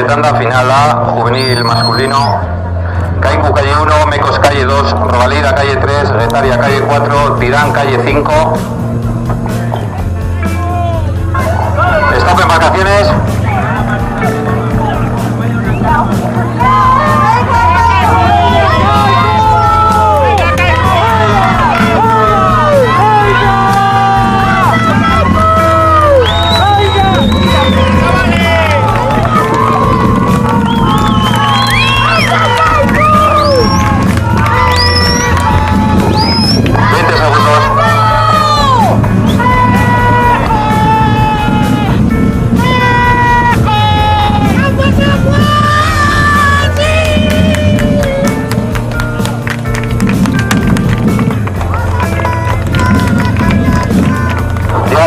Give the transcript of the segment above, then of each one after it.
tanda final A, juvenil masculino. Kaiku calle 1, Mecos calle 2, Robalida calle 3, Getaria calle 4, Tirán calle 5. Stop embarcaciones.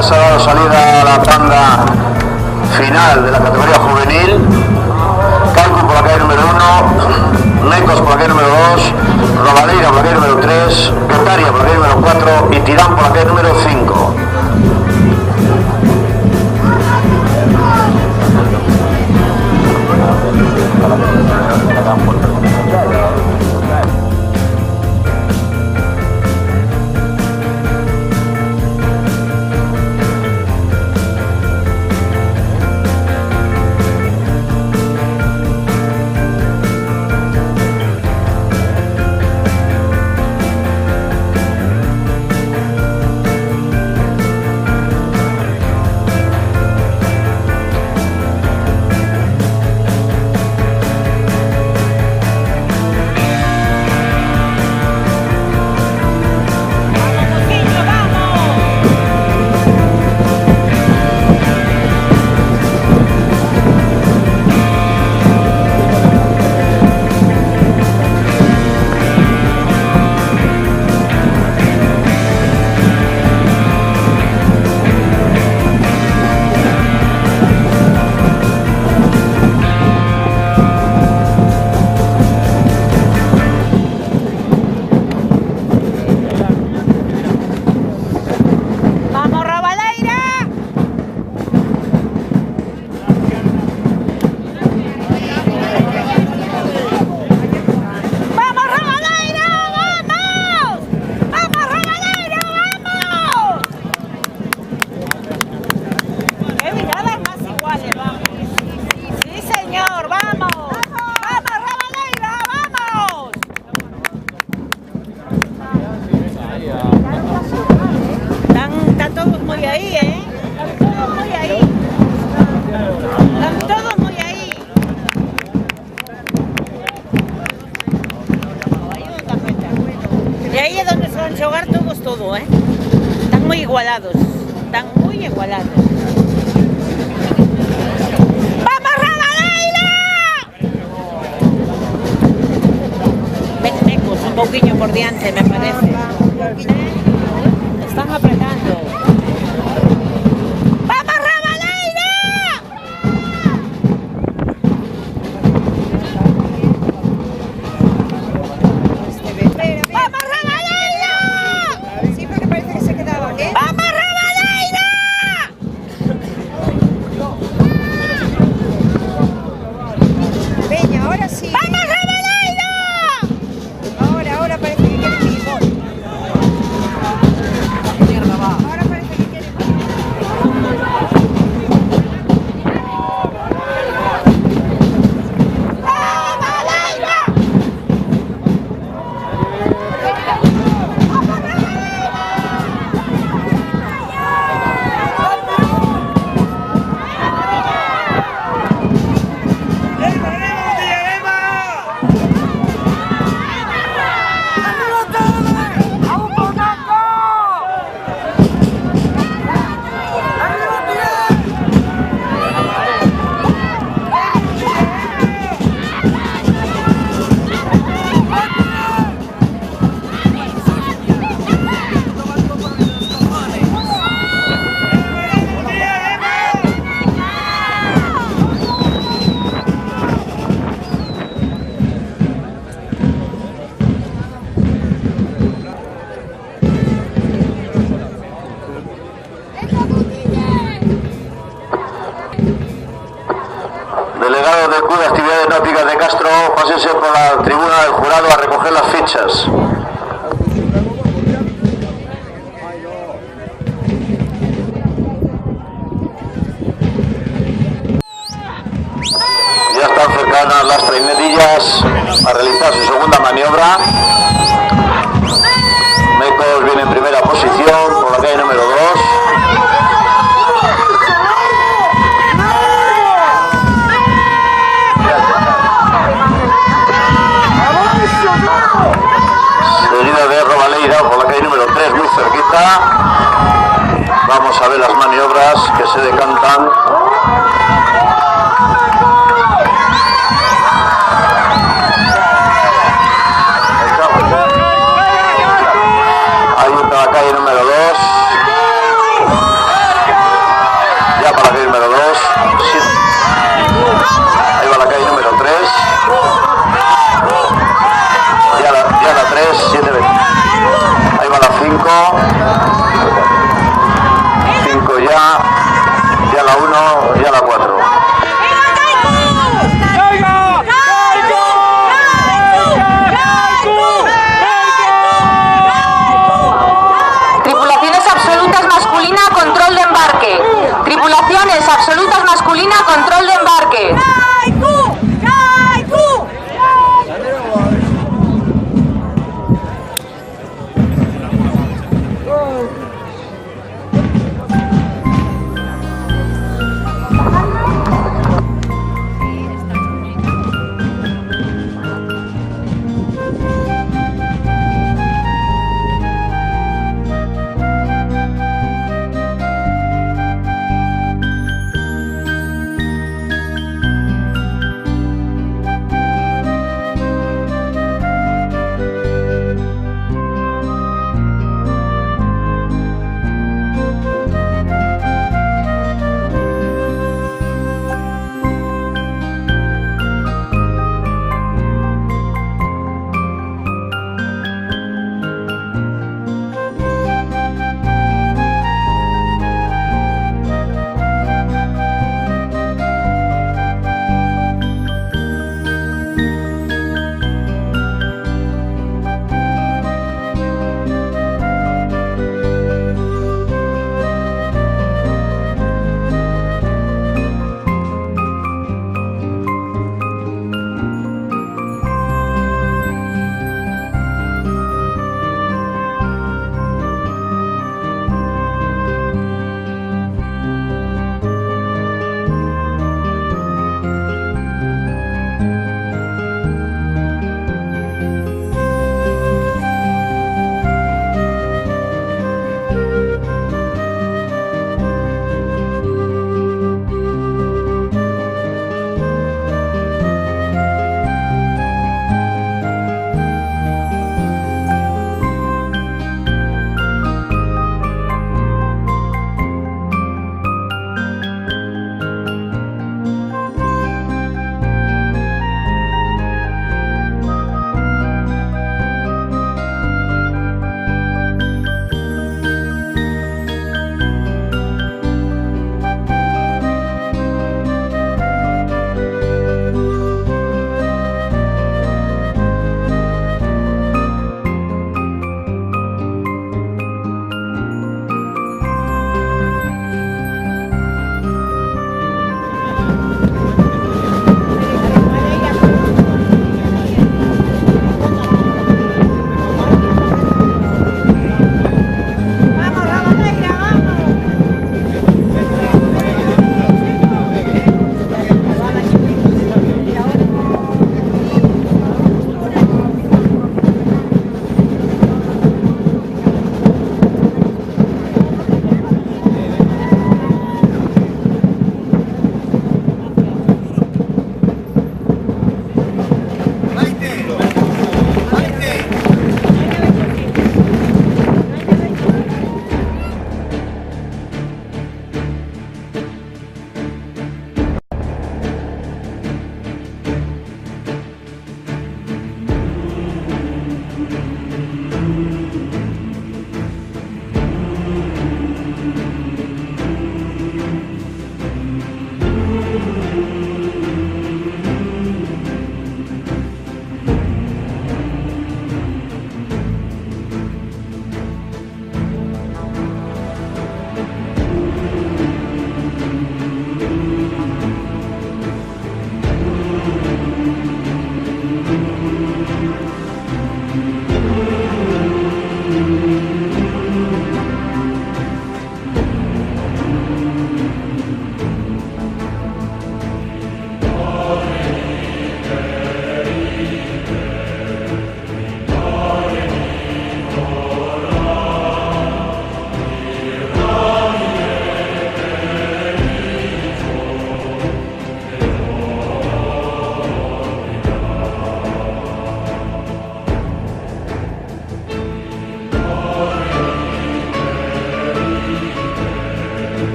Se ha dado salida a la tanda final de la categoría juvenil. Calcu por la calle número 1, Mecos por la calle número 2, Robalira por la calle número 3, Getaria por la calle número 4 y Tirán por la calle número 5. Están muy igualados, ¡Vamos, Robalina! Ven, Mecos, un poquillo por diante, me parece. Están apretando. ¡Vamos, Robalina! ¡Vamos, Robalina! Sí, porque parece que se quedaban, ¿eh? ¡Vamos, Robalina! Peña, ahora sí. ¡Vamos, Robalina! Ahora parece que quieren mi gol. Ahora parece Pásense por la tribuna del jurado a recoger las fichas. Ya están cercanas las trainettillas a realizar su segunda maniobra. Mecos viene en primera posición por la calle número 2. Seguida de Robaleira por la calle número 3, muy cerquita. Vamos a ver las maniobras que se decantan. Ahí está la calle número 2. Ya para la calle número 2. Ahí va la calle número 3. Ya la 3, 7, 20. Ahí va la 5. 5 ya la 1, ya la 4. Tripulaciones absolutas masculina, control de embarque. Tripulaciones absolutas masculina, control de embarque.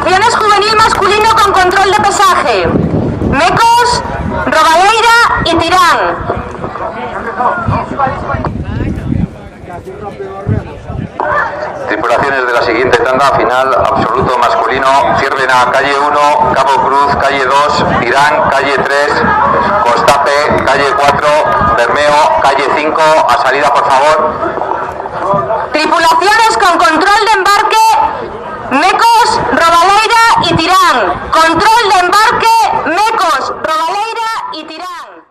Tripulaciones juvenil masculino con control de pesaje. Mecos, Robaleira y Tirán. Tripulaciones de la siguiente tanda, final absoluto masculino, cierren a calle 1, Cabo Cruz, calle 2, Tirán, calle 3, Costape, calle 4, Bermeo, calle 5, a salida por favor. Tripulaciones con control de embarque, Mecos, Robaleira y Tirán. Control de embarque, Mecos, Robaleira y Tirán.